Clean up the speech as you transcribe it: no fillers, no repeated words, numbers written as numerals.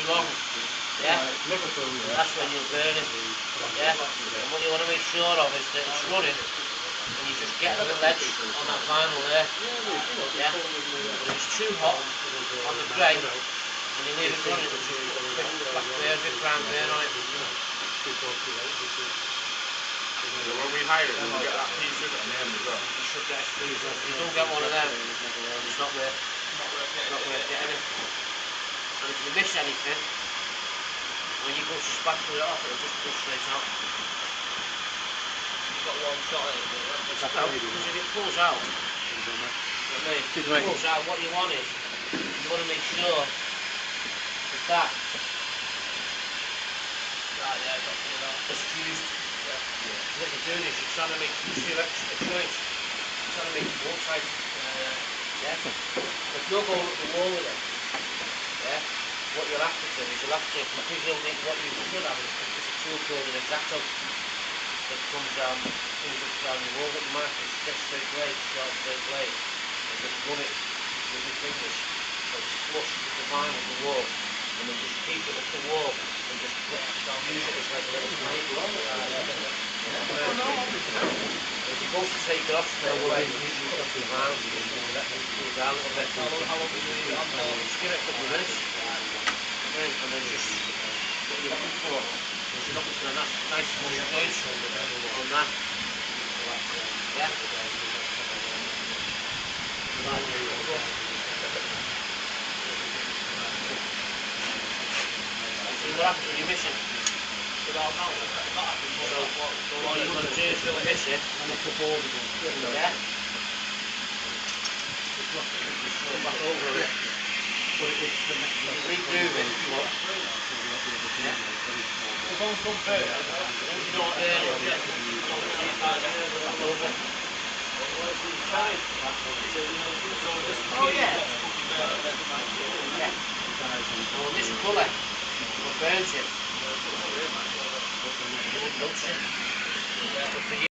strong. Yeah? That's when you'll burn it. Yeah? And what you want to make sure of is that it's running and you just get a little edge on that vinyl there. Yeah? But if it's too hot on the grey and you leave it running, it'll just put a quick black burn, big brown burn on it. So when we hire it, we'll get that piece with it on the end as well. You should get a screw. If you don't get one of them, it's not worth getting it. And if you miss anything, when you go to spatula it off, it'll just pull straight out. You've got one shot at it, because if it pulls out, what you want is, you want to make sure that it's fused. What you're doing is you're trying to make two extra joints. You're trying to make it more tight. Yeah? But you're going up the wall with it. Yeah? What you'll have to do is you'll have to, because you'll make what you should have is a tool called an X-Acto that comes down the wall, but you might have to get straight blade, sharp straight blade, and just run it with your fingers so it's flush with the vinyl of the wall, and then just keep it up the wall and just use it as like a little blade. If you go to take it off straight away, you just put it to the vinyl and just let it cool down a little bit. How long do you leave it on for? Just give it a couple of minutes. And then just what you're looking for is you're looking for a nice flush joint on that. Yeah? See what happens when you miss it? So what you've got to do is you'll miss it and it's a board again. Yeah? Just go back over it. But it's the next one. Regroove it. Yeah. We're going from first. You know what oh yeah. Yeah. Well, this colour will burn it. It won't notice it. But for you